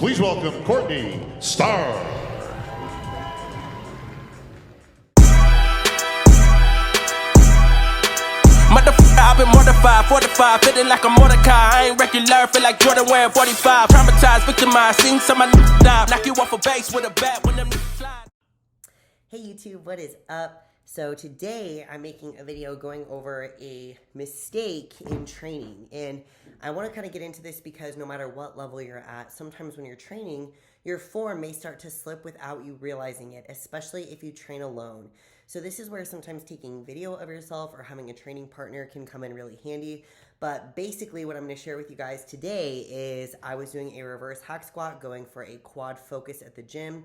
Please welcome Courtney Starr. Motherfucker, I've been mortified, 45, feeling like a Mordecai. I ain't regular, feel like Jordan wearing 45. Traumatized, victimized, seen some of my die. Knock you off a base with a bat when them niggas fly. Hey YouTube, what is up? So today I'm making a video going over a mistake in training, and I want to kind of get into this because no matter what level you're at, sometimes when you're training, your form may start to slip without you realizing it, especially if you train alone. So this is where sometimes taking video of yourself or having a training partner can come in really handy. But basically what I'm going to share with you guys today is I was doing a reverse hack squat going for a quad focus at the gym.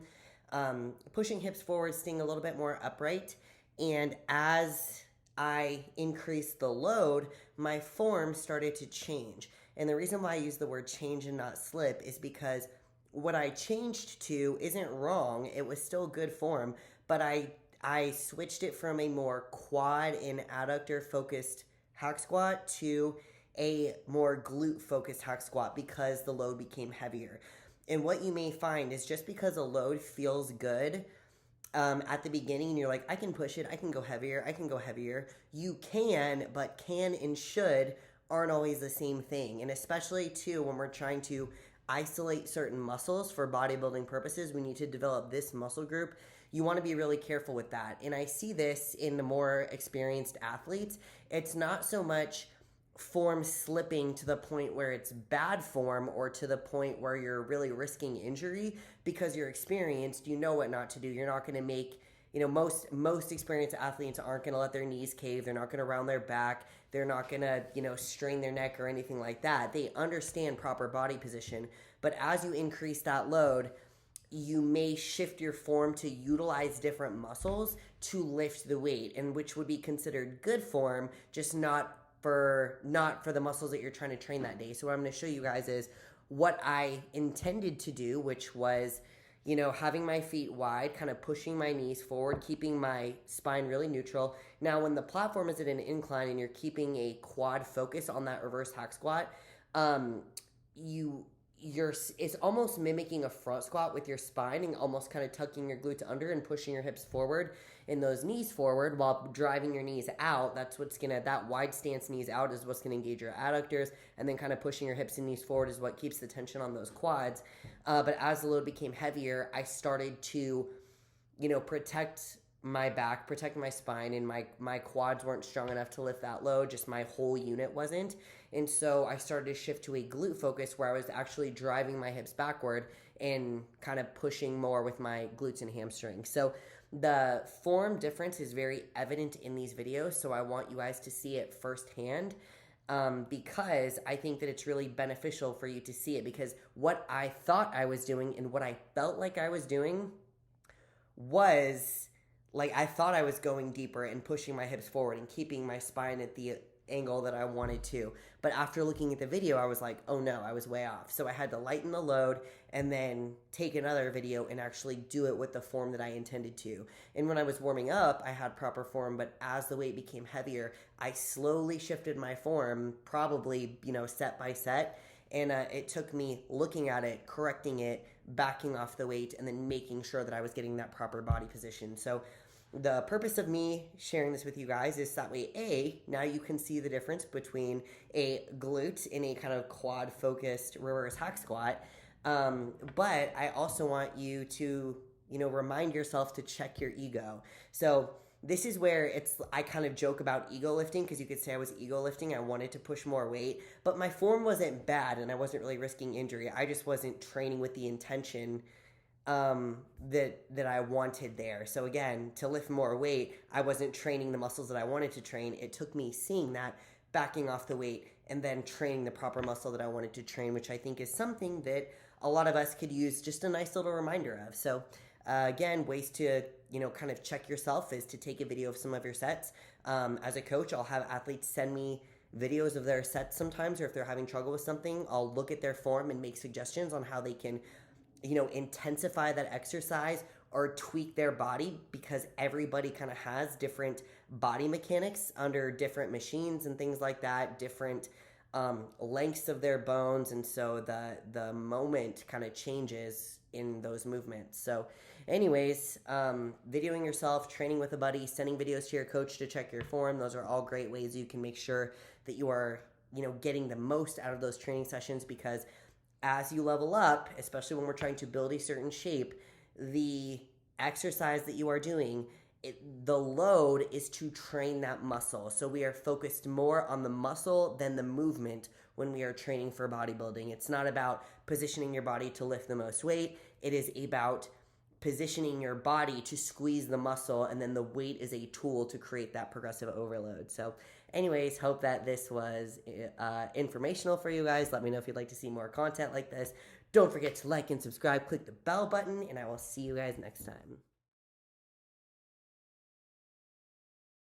Pushing hips forward, staying a little bit more upright. And as I increased the load, my form started to change. And the reason why I use the word change and not slip is because what I changed to isn't wrong. It was still good form, but I switched it from a more quad and adductor focused hack squat to a more glute focused hack squat because the load became heavier. And what you may find is just because a load feels good at the beginning and you're like, I can push it, I can go heavier, you can, but can and should aren't always the same thing. And especially too, when we're trying to isolate certain muscles for bodybuilding purposes, we need to develop this muscle group. You want to be really careful with that. And I see this in the more experienced athletes. It's not so much form slipping to the point where it's bad form or to the point where you're really risking injury because you're experienced, you know what not to do. You're not going to make, most experienced athletes aren't going to let their knees cave. They're not going to round their back. They're not going to, strain their neck or anything like that. They understand proper body position. But as you increase that load, you may shift your form to utilize different muscles to lift the weight, and which would be considered good form, just not for the muscles that you're trying to train that day. So what I'm going to show you guys is what I intended to do, which was, having my feet wide, kind of pushing my knees forward, keeping my spine really neutral. Now, when the platform is at an incline and you're keeping a quad focus on that reverse hack squat, it's almost mimicking a front squat with your spine and almost kind of tucking your glutes under and pushing your hips forward and those knees forward while driving your knees out. That wide stance knees out is what's gonna engage your adductors, and then kind of pushing your hips and knees forward is what keeps the tension on those quads. But as the load became heavier, I started to, protect my back, protect my spine, and my quads weren't strong enough to lift that load, just my whole unit wasn't. And so I started to shift to a glute focus where I was actually driving my hips backward and kind of pushing more with my glutes and hamstrings. So the form difference is very evident in these videos, so I want you guys to see it firsthand because I think that it's really beneficial for you to see it, because what I thought I was doing and what I felt like I was doing was, I thought I was going deeper and pushing my hips forward and keeping my spine at the angle that I wanted to. But after looking at the video, I was like, oh no, I was way off. So I had to lighten the load and then take another video and actually do it with the form that I intended to. And when I was warming up, I had proper form, but as the weight became heavier, I slowly shifted my form, probably, set by set. And it took me looking at it, correcting it, backing off the weight, and then making sure that I was getting that proper body position. So the purpose of me sharing this with you guys is that way, now you can see the difference between a glute and a kind of quad-focused reverse hack squat. But I also want you to, remind yourself to check your ego. So this is where I kind of joke about ego lifting, because you could say I was ego lifting. I wanted to push more weight, but my form wasn't bad and I wasn't really risking injury. I just wasn't training with the intention that I wanted there. So again, to lift more weight, I wasn't training the muscles that I wanted to train. It took me seeing that, backing off the weight, and then training the proper muscle that I wanted to train, which I think is something that a lot of us could use just a nice little reminder of. So again, ways to, kind of check yourself is to take a video of some of your sets. As a coach, I'll have athletes send me videos of their sets sometimes, or if they're having trouble with something, I'll look at their form and make suggestions on how they can intensify that exercise or tweak their body, because everybody kind of has different body mechanics under different machines and things like that, different lengths of their bones, and so the moment kind of changes in those movements. So anyways, videoing yourself, training with a buddy, sending videos to your coach to check your form, those are all great ways you can make sure that you are, getting the most out of those training sessions, because as you level up, especially when we're trying to build a certain shape, the exercise that you are doing, the load is to train that muscle. So we are focused more on the muscle than the movement when we are training for bodybuilding. It's not about positioning your body to lift the most weight. It is about positioning your body to squeeze the muscle, and then the weight is a tool to create that progressive overload. So anyways, hope that this was informational for you guys. Let me know if you'd like to see more content like this. Don't forget to like and subscribe, click the bell button, and I will see you guys next time.